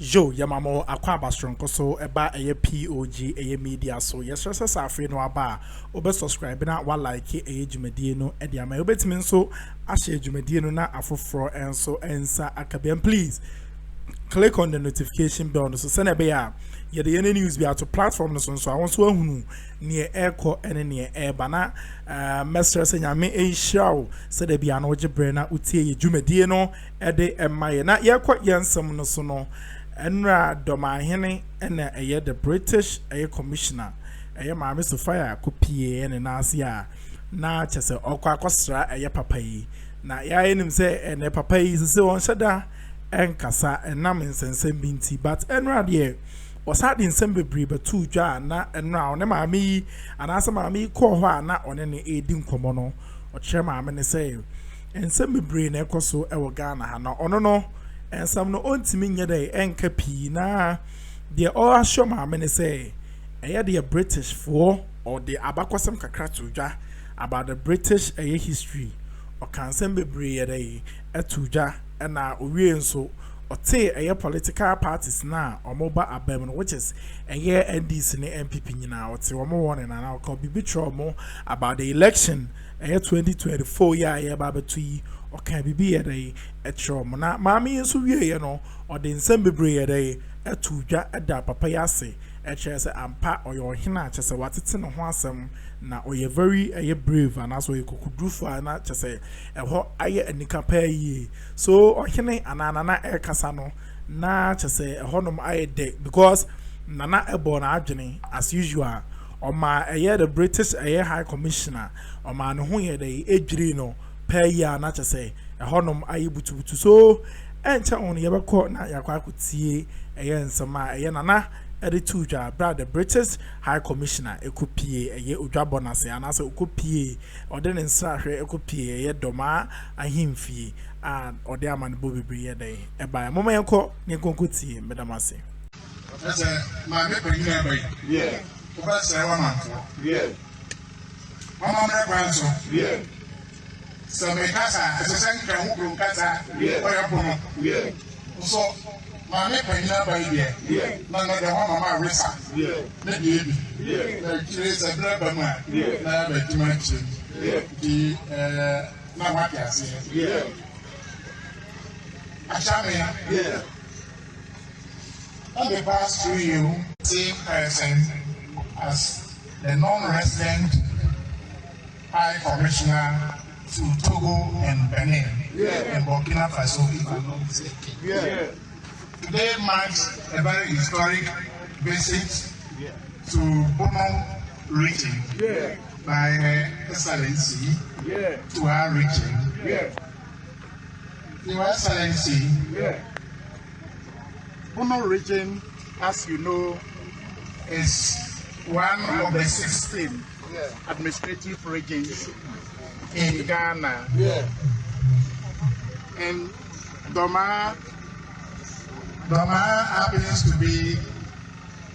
Yo, Yamamo, Akwaba Strong, so about a POG Media. So, yes, sir, free no aba. Obe subscribe na wa like a Jumedino, and Yama Obetmin so I share Jumedino na afro and so answer Akabian. Please click on the notification bell so send a bear. Yet the news be out to platform so I want to near airco and near air bana. Master saying I may a show said there be an Ojabrena Uti Jumedino, Ede and my not yet quite young some no so no. Enra Dormaahene and the British commissioner. My Mr. Fire copy and Asia. Na chese okwa kwasra papa yi. Na ya enim se ene papa yi se on shada enkasa enam nsensem binti but enra de was had in some bebre but two dwa na enra on maami anasa maami ko ho na one ne edi nkomo no o kire maami ne se ensem bebre na ekoso e wo Ghana ha na ono no and some no ontimi nye dey enka pi na de all show maami ne se the British for or the abakwasem kakra tudwa about the British history or can send be brave tudwa and na owie so or say political parties now or mobile abem which is NDC and MPP now or say one more one and now call be more about the election 2024 year babatui or can be a trauma na mami so we or the send brave tudwa at that papayase say ampa or your hina just what it's in a handsome now or you're very brave and also you could do for not just say a hot aye and nika so or hine anana air casano na just say a honum aye day because nana a born agony as usual or my the British high commissioner or man who ye the ejrino pay ya not just say a honum aye butu so enter on your court na yakwa could see a some nana Edi tuja brother British High Commissioner ekopie eye odwa bonase anase ekopie ode ne nsrahwe ekopie eye doma ahimfie and ode amane bobebre ye dey e ba mama yenko ne konkotie medamase ese ma me pe ni ebe yeah o ba se wa manfo yeah mama me kwanso yeah so me kasa ese senka hu kru kasa yeah o ya bono yeah so Mama penina by here. None of the mama resa. The baby. The trace a brother man. Now the dimension. The Namakas. Achamia. On the past 2 years, same person as the non-resident High Commissioner to Togo and Benin and Burkina Faso. Today marks a very historic visit to Bono region by Her Excellency to our region. Your Excellency, Bono region, as you know, is one of the 16 administrative regions in Ghana. And Dormaahene happens to be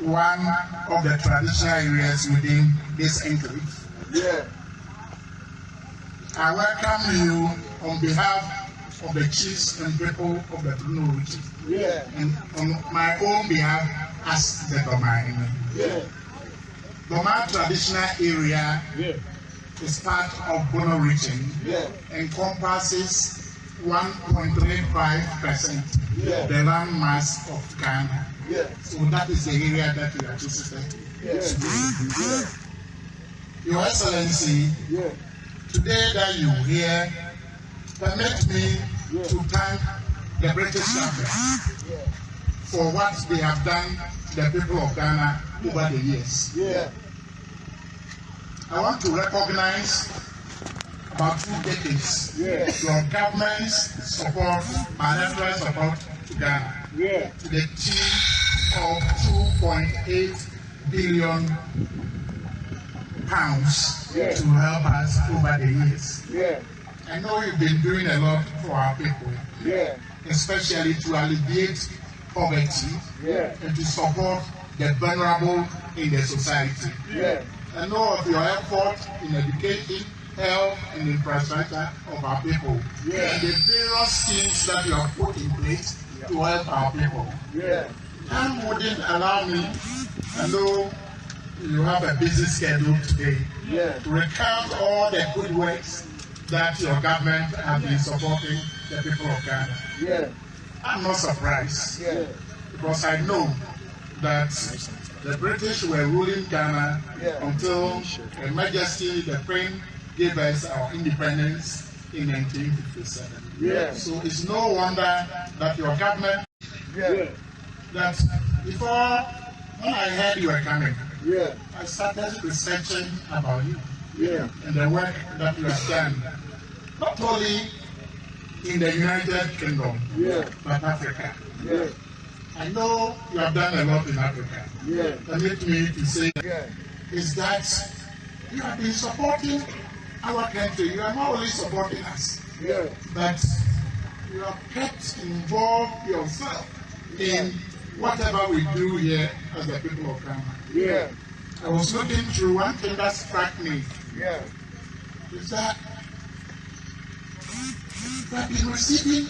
one of the traditional areas within this enclave. I welcome you on behalf of the chiefs and people of the Bono region, and on my own behalf as the Dormaahene. Dormaahene traditional area is part of Bono region, encompasses 1.35% the land mass of Ghana. So that is the area that we are visiting. Your Excellency, today that you here, permit me to thank the British government for what they have done to the people of Ghana over the years. I want to recognize about 2 decades your government's support, bilateral support to Ghana, to the tune of £2.8 billion to help us over the years. I know you've been doing a lot for our people, especially to alleviate poverty and to support the vulnerable in the society. I know of your effort in education, health and infrastructure of our people. And the various schemes that you have put in place to help our people. Time wouldn't allow me, I know you have a busy schedule today, to recount all the good works that your government has been supporting the people of Ghana. I'm not surprised, because I know that the British were ruling Ghana until Her Majesty the Queen gave us our independence in 1957. So it's no wonder that your government, that before, when I heard you were coming, I started researching about you and the work that you have done, not only in the United Kingdom, but Africa. I know you have done a lot in Africa. Permit me to say is that you have been supporting our country. You are not only supporting us, but you have kept involved yourself in whatever we do here as the people of Ghana. I was looking through one thing that struck me. Is that you have been receiving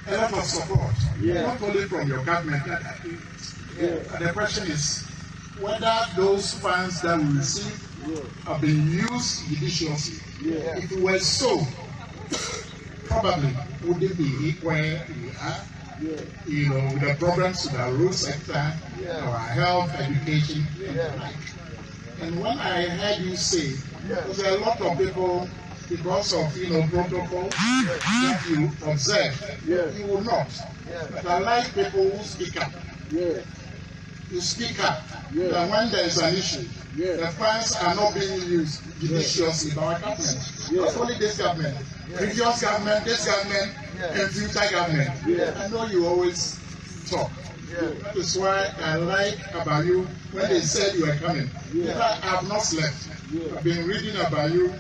a lot of support, not only from your government, but the question is whether those funds that we receive have been used judiciously. If it were so, probably wouldn't be where we are. With the programs in our road sector, our health, education, and the like. And when I heard you say, there's a lot of people, because of protocol that you observe, you will not. But I like people who speak up. You speak up. And when there is an issue, the funds are not being used judiciously by our government. Not only this government, previous government, this government, and future government. I know you always talk. That is why I like about you when they said you were coming. In fact, I have not slept. I've been reading about you.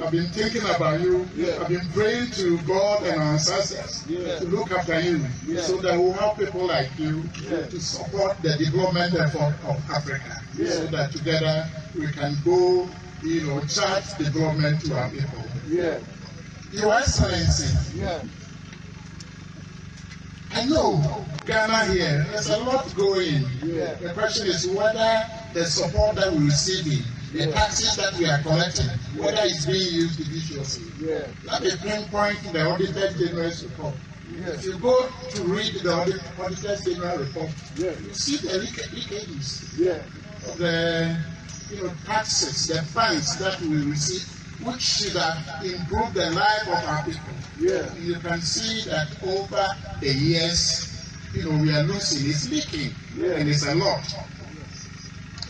I've been thinking about you. I've been praying to God and our ancestors to look after you, so that we'll have people like you to support the development effort of Africa, so that together we can go, charge development to our people. Your Excellency, I know Ghana here, there's a lot going. The question is whether the support that we're receiving, the taxes that we are collecting, whether it's being used judiciously. Let me pinpoint the Auditor General's report. If you go to read the Auditor General report, you see the leakages of the taxes, the funds that we receive, which should have improved the life of our people. You can see that over the years, we are losing. It's leaking, and it's a lot.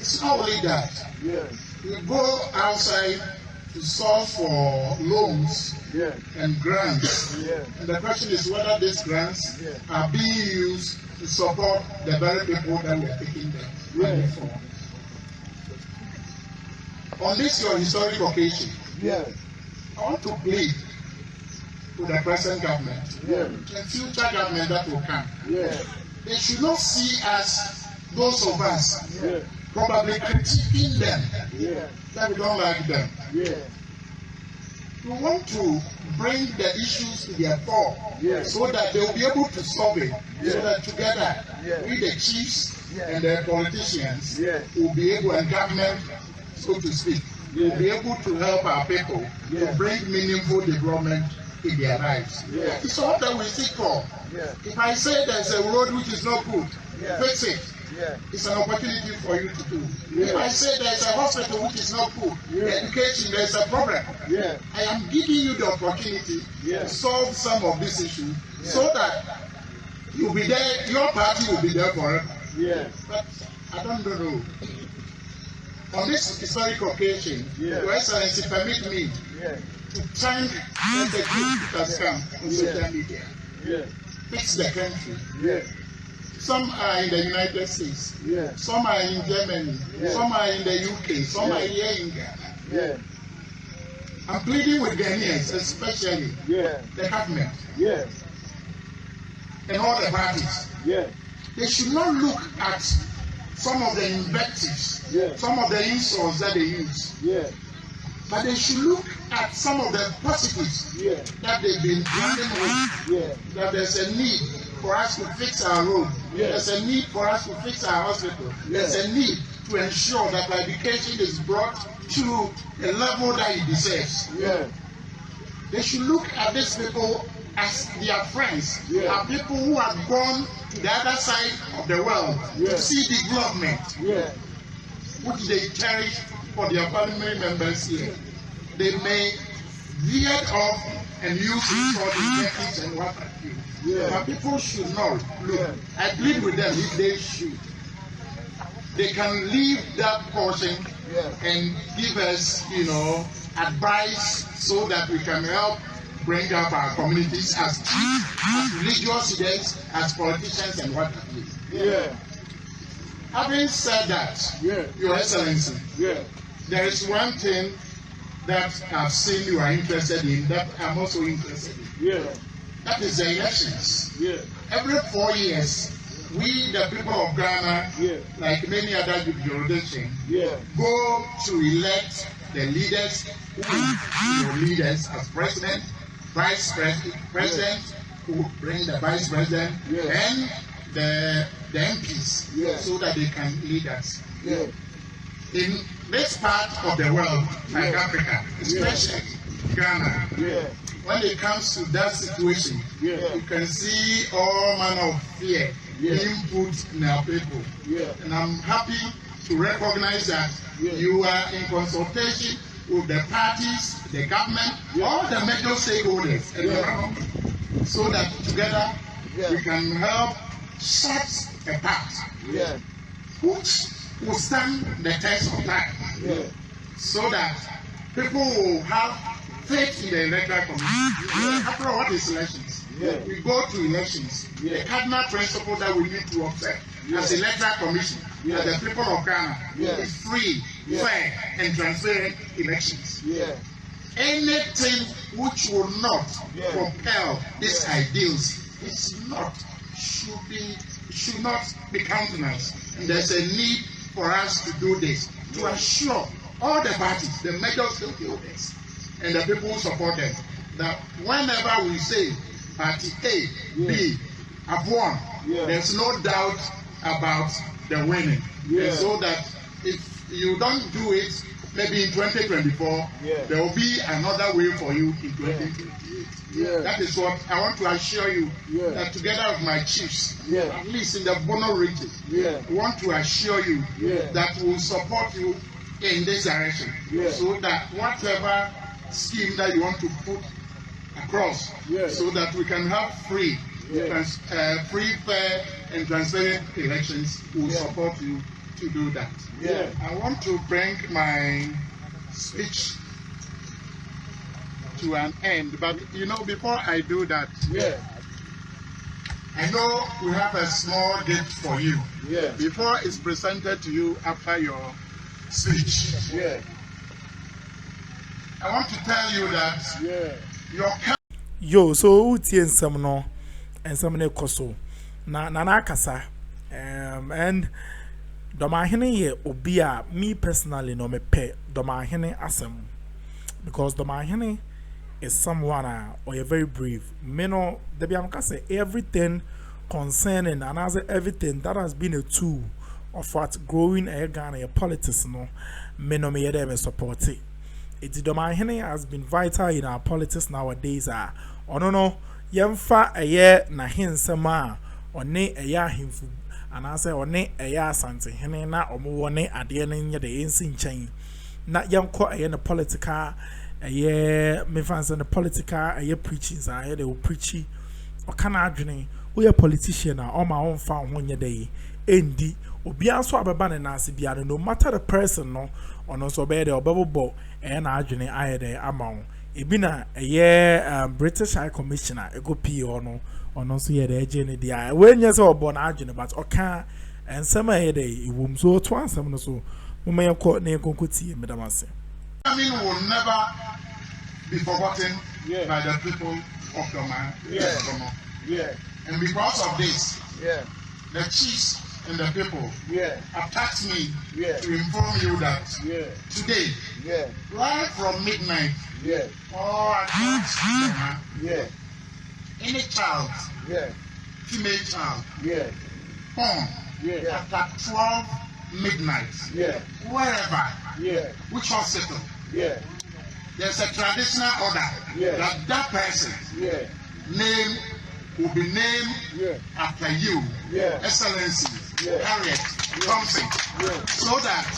It's not only that. We go outside to source for loans and grants. And the question is whether these grants are being used to support the very people that we are taking the money from. On this your historic occasion, I want to plead with the present government and future government that will come. They should not see us, those of us, probably critiquing them, that we don't like them. We want to bring the issues to their fore, so that they will be able to solve it, so that together, we the chiefs and the politicians will be able, and government, so to speak, will be able to help our people to bring meaningful development in their lives. It's all that we seek for. If I say there's a road which is not good, fix it. It's an opportunity for you to do. If I say there's a hospital which is not good, education, there's a problem. I am giving you the opportunity to solve some of these issues, so that you'll be there, your party will be there forever. But I don't know. On this historic occasion, Your Excellency, permit me to thank the group that has come on social media. Fix the country. Some are in the United States, some are in Germany, some are in the UK, some are here in Ghana. I'm pleading with Ghanaians, especially the government and all the parties. They should not look at some of the invectives, some of the insults that they use, but they should look at some of the positives that they've been dealing with, that there's a need for us to fix our road. There's a need for us to fix our hospital. There's a need to ensure that education is brought to a level that it deserves. They should look at these people as their friends, are people who have gone to the other side of the world to see development, which they cherish for their family members here. They may veer off and use it for the decades and what have you. But people should know, look, I plead with them if they should. They can leave that portion and give us, advice so that we can help bring up our communities as religious leaders, as politicians, and what have you. Having said that, Your Excellency, there is one thing that I've seen you are interested in that I'm also interested in. That is the elections. Every 4 years, we, the people of Ghana, like many other jurisdictions, go to elect the leaders who lead us as president, vice president, who bring the vice president, and the MPs, so that they can lead us. In this part of the world, like Africa, especially Ghana, when it comes to that situation, you can see all manner of fear being put in our people. And I'm happy to recognize that you are in consultation with the parties, the government, all the major stakeholders, so that together we can help set a path which will stand the test of time, so that people will have faith in the electoral commission. After all, what is elections? We go to elections. The cardinal principle that we need to observe as electoral commission, as the people of Ghana, is free, fair, and transparent elections. Anything which will not propel these ideals should not be countenanced. And there's a need for us to do this, to assure all the parties, the major stakeholders, and the people who support them, that whenever we say party A, B have won, there's no doubt about the winning. So that if you don't do it, maybe in 2024, there will be another way for you in 2028. That is what I want to assure you, that together with my chiefs, at least in the Bono region, we want to assure you that we will support you in this direction, so that whatever scheme that you want to put across, so that we can have free, fair, and transparent elections, we will support you to do that. I want to bring my speech to an end, but before I do that, I know we have a small gift for you. Before it's presented to you after your speech, I want to tell you that your so uti ensem no ensem ne koso na akasa and Dormaahene ye obi a me personally no me pe Dormaahene asem, because Dormaahene is someone or you're very brave. Me no there be am say everything concerning and as everything that has been a tool of what growing a Ghana politics no me no me there me support it. Dormaahene has been vital in our politics nowadays. No yemfa eye na hensema one eya himfu anase one eya asante hene na omo ne ade ne nye de ensi nchen na yenko eye ne political eye me fans the political eye preaching za eye de o preachi o kana adwene o ye politician na o ma on fa ho nye de endi obi aso abeba ne nase bia no matter the person no ono so be de obebo na adwene aye de amawo ebi na eye British High Commissioner ego PO no ono so ye de eje ne dia we nye se obo na adwene but oka ensem aye de iwum so to ansem no so mama yeko na yekonkoti medamase. Will never be forgotten by the people of Dormaahene. And because of this, the chiefs and the people have tasked me to inform you that today, right from midnight, all across Ghana, any child female child. Yeah. Born. Yeah. After 12 midnight. Yeah. Wherever. Yeah. Which hospital? Yeah. There's a traditional order that person name will be named after you, Excellency, Harriet Thompson, so that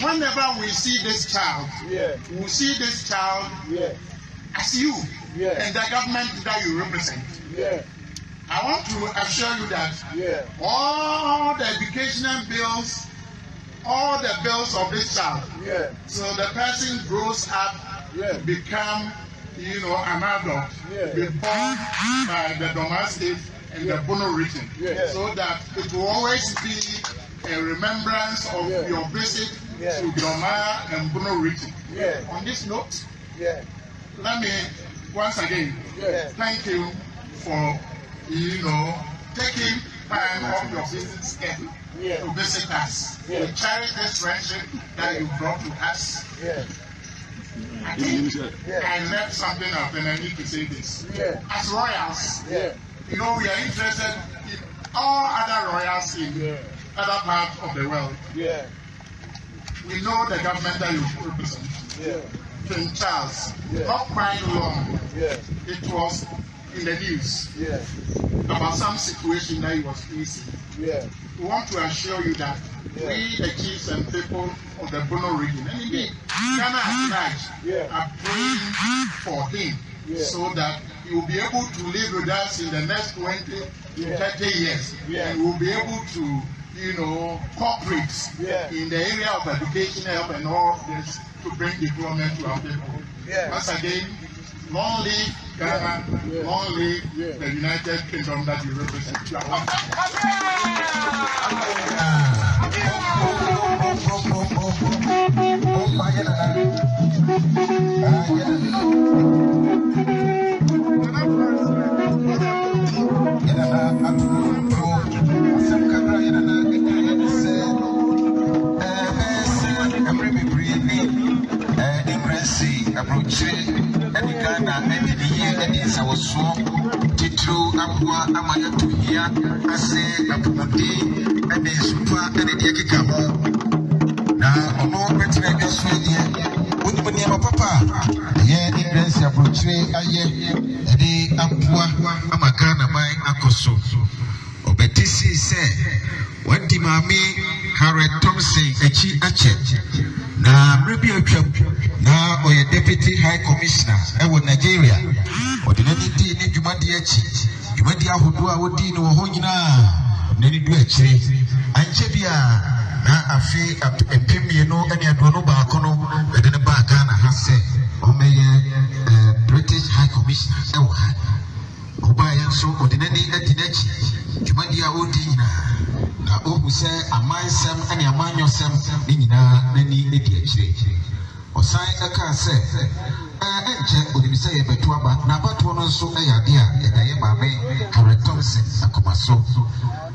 whenever we see this child, we see this child as you and the government that you represent. I want to assure you that all the educational bills, all the bills of this child, so the person grows up to become, an adult, be born by the Dormaahene and the Bono region, so that it will always be a remembrance of your visit to Dormaahene and Bono region. On this note, let me once again thank you for taking time off your business schedule to visit us. We cherish this friendship that you brought to us. I think I left something up and I need to say this. As royals, we are interested in all other royals in other parts of the world. We know the government that you represent. King Charles, not quite long, it was in the news about some situation that he was facing. We want to assure you that we, the chiefs and people of the Bono region, and indeed Ghana at large, are praying for him so that he will be able to live with us in the next 20 to 30 years. And we will be able to, cooperate in the area of education help and all this to bring development to our people. Once again, long live Ghana, long live the United Kingdom that you represent. Harriet Thompson, na mrebi atwam na oye deputy high commissioner ewo Nigeria odinani di ni dwumadi achi dwumadi ahodo a wodi ni wo ho nyina nani du achire anche bia na afi empemie no ene ado no ba kono ede ne ba Ghana ha se o meye British high commissioner ewo ha oba yen so odinani adinachi dwumadi a wodi nyina na ohu se amansem ene amanyosem ni nyina nani edi achire osan eka se enche odimisa ye betu aba na abatu no nso eyade a yedaye maame Harriet Thompson akomaso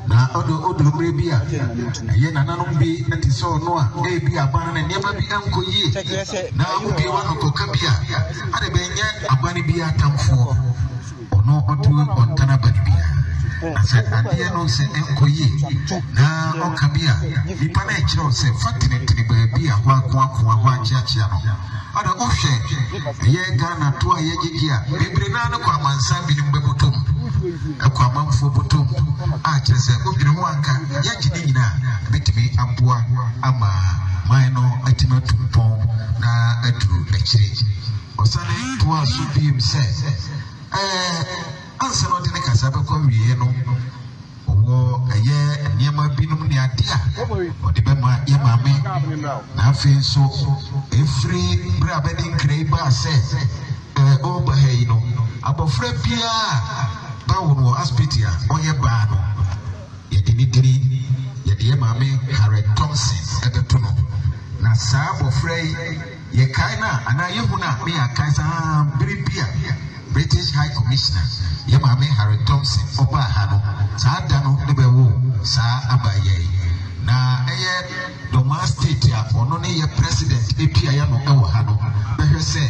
na odo mre bi a ye nananom bi ntise ono a bi abana na niema bi ankoyi na obi wano koka bi a ade benye abane bi atamfo ono odu ontana badibia ase ade no se enkoyi na okabia nipa na ekiro se fatine ba bi a ho achiachia no ada ohwe ye Ghana to a ye gigia bebre na no kwa mansa bi ni mbebutom akwa manfo butom a kyerese obire ho anka ya gidi nyina betimi amboa ama man no atima tumpon na adu akire osane to aso bi mse ansa no de ne kasa be kwa wiye no owo ye niema binum ni ade a ode be ma ye maame na afi so efri bra be din krei ba se o ba he no abofra bia ba wo no hospital oye ba no ye dini ye de maame Harriet Thompson ebeto no na sa abofra ye kai na ana ye huna me akai sa bibia British High Commissioner ye maame Harriet Thompson oba ha no sa da no de be wo sa abaye na eye Dormaahene state ya ono ne ye president epia ya no ewo ha no behwe se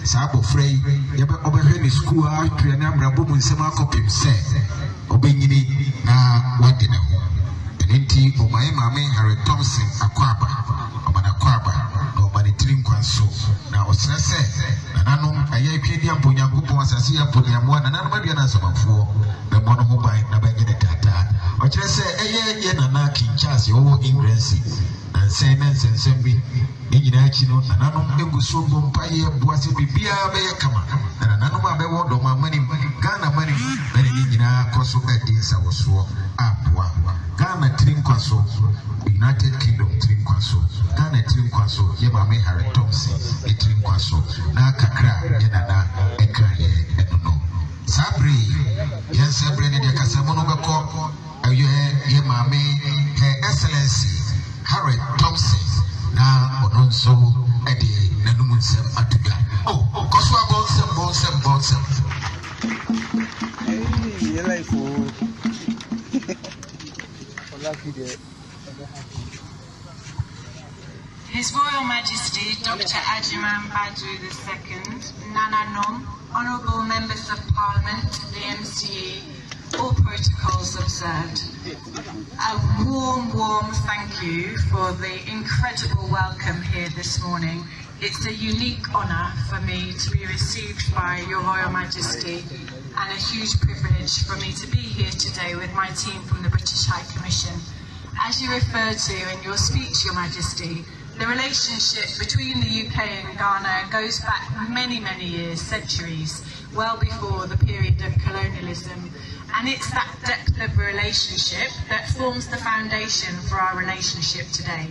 sa abofra ye be obehwe ni school a twa na abrabo mu nsema akopim se obenyini na wade ne ho enti omaye maame Harry Thompson akwaba omana kwaba no mani trinkwanso na osra se nananom aye twedi amponyankopon asase amponyamoa nananom adua na samafo na mono ho ban na banyine tata okire se eye nana kinchase owo ingrency na nsensem bi nyina achi no nananom eguso bompaye boase bibia be kama nananom abewo do mamani Ghana mani bani nyina koso edinsa woso apwa Ghana trinkwaso United Kingdom trinkwaso Ghana trinkwaso ye maame Harry Thompson trinkwaso na kakra ye nana ekraye enono sabri ye sabre ne de kasamo no beko ye maame Exc0sɛ Harry Thompson na ononso ede nanum nsem atuga koso abonsem His Royal Majesty Dr. Ajiman Badu II, Nana Nom, Honourable Members of Parliament, the MCA, all protocols observed. A warm thank you for the incredible welcome here this morning. It's a unique honour for me to be received by Your Royal Majesty and a huge privilege for me to be here today with my team from the British High Commission. As you referred to in your speech, Your Majesty, the relationship between the UK and Ghana goes back many years, centuries, well before the period of colonialism. And it's that depth of relationship that forms the foundation for our relationship today.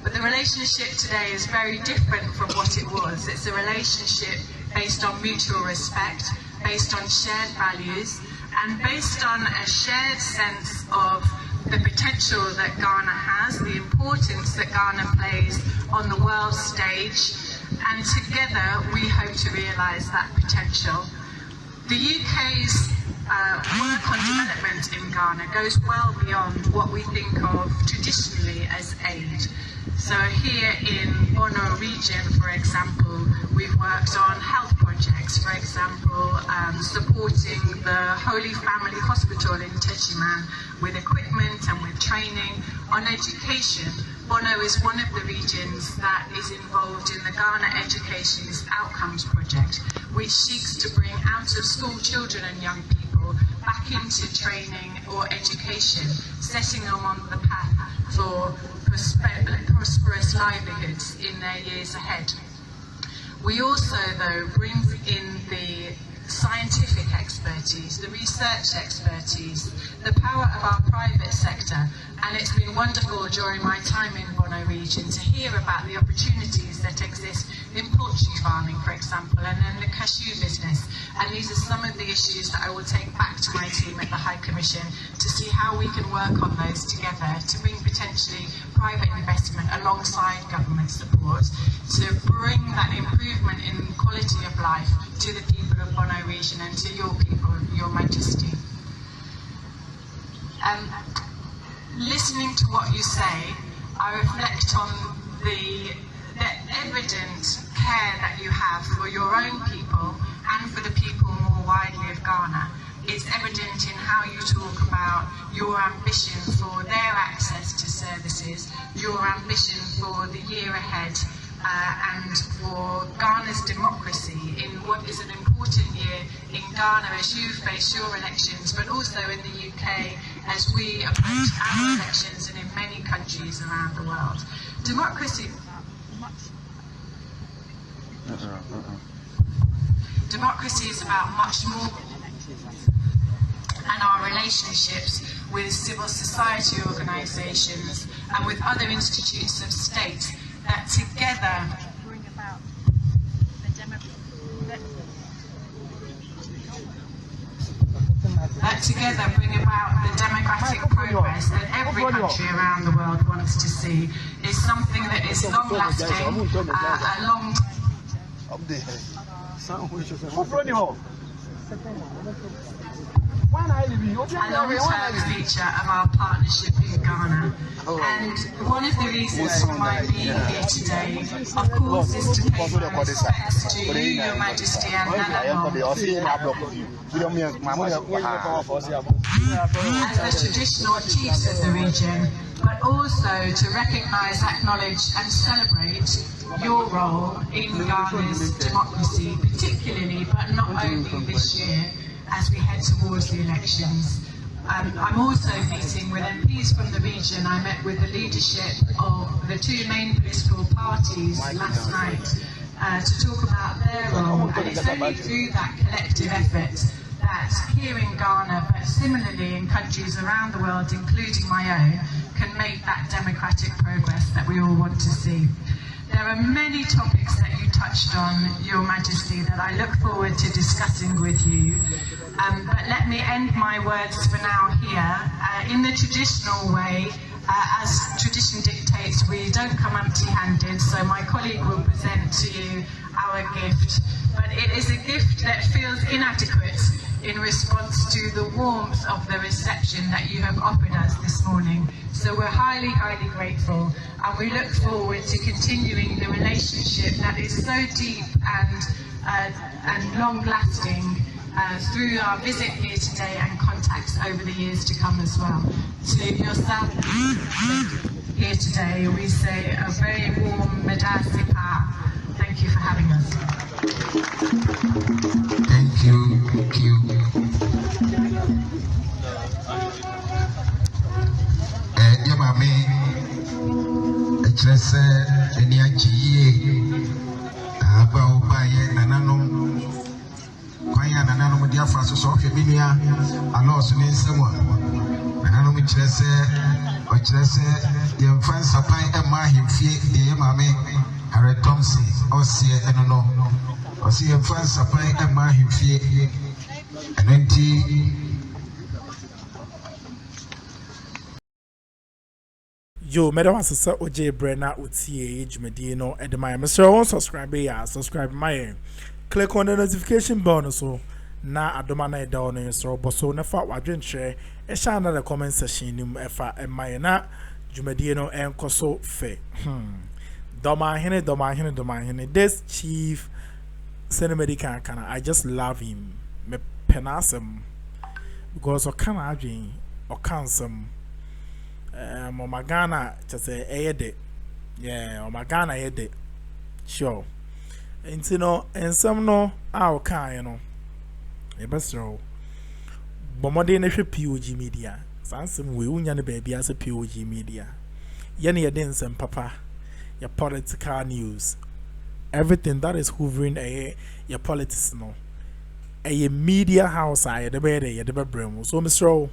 But the relationship today is very different from what it was. It's a relationship based on mutual respect, based on shared values, and based on a shared sense of the potential that Ghana has, the importance that Ghana plays on the world stage, and together we hope to realise that potential. The UK's work on development in Ghana goes well beyond what we think of traditionally as aid. So here in Bono region, for example, we've worked on health projects, for example, supporting the Holy Family Hospital in Techiman with equipment and with training. On education, Bono is one of the regions that is involved in the Ghana Education's Outcomes Project, which seeks to bring out-of-school children and young people back into training or education, setting them on the path for prosperous livelihoods in their years ahead. We also, though, bring in the scientific expertise, the research expertise, the power of our private sector, and it's been wonderful during my time in Bono region to hear about the opportunities that exist in poultry farming, for example, and in the cashew business. And these are some of the issues that I will take back to my team at the High Commission to see how we can work on those together to bring potentially private investment alongside government support to bring that improvement in quality of life to the people of Bono region and to your people, Your Majesty. Listening to what you say, I reflect on the evident care that you have for your own people and for the people more widely of Ghana. It's evident in how you talk about your ambition for their access to services, your ambition for the year ahead, and for Ghana's democracy in what is an important year in Ghana as you face your elections, but also in the UK as we approach our elections and in many countries around the world. Democracy is about much more and our relationships with civil society organisations and with other institutes of state that together bring about the democratic progress that every country around the world wants to see. Is something that is long-lasting, a long long-term feature of our partnership in Ghana. And one of the reasons for my being here today, of course, is to pay my respects to you, Your Majesty, and Nana as the traditional chiefs of the region, but also to recognize, acknowledge, and celebrate your role in Ghana's democracy, particularly, but not only this year, as we head towards the elections. I'm also meeting with MPs from the region. I met with the leadership of the two main political parties last night to talk about their role, and it's only through that collective effort that here in Ghana, but similarly in countries around the world, including my own, can make that democratic progress that we all want to see. There are many topics that you touched on, Your Majesty, that I look forward to discussing with you. But let me end my words for now here. In the traditional way, as tradition dictates, we don't come empty-handed, so my colleague will present to you our gift. But it is a gift that feels inadequate in response to the warmth of the reception that you have offered us this morning. So we're highly, highly grateful, and we look forward to continuing the relationship that is so deep and long-lasting through our visit here today and contacts over the years to come as well. To yourself here today, we say a very warm Medasi Pa. Thank you for having us. Thank you. Thank you. Mami, Exp0sě eniachiye aba obaye nananom kwanya nananom dia fa so hwe binia alos ni nsemo nananom Exp0sě yemfa nsapan ema ahemfie de mami Thompson osie enono osie yemfa nsapan ema ahemfie enenti. Yo, madam assessor OJ Brenna utie ejumedie no edema me subscribe ya subscribe my click on the notification bell so na adoma na eda ono so boso na fa wadwen share e sha na the comment section nim e fa e my na jumedie no enkoso fe Dormaahene this chief Senemedican kana I just love him me penasem because o kana adwen o kansem Ghana just a Ghana yede sure and some no our kind ebesro bomode na hwe POG Media sansem we unya ne baby as a POG Media yene ye den sem papa your political news everything that is hovering your politics no a media house I the better ye the brem so Mr.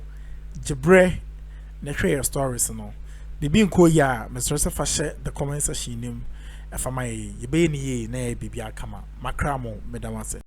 Jebre na share stories no bibi nko ya Mr. fa share the comment section nim efa mai ye be ni ye na bibi akama makramo medamase.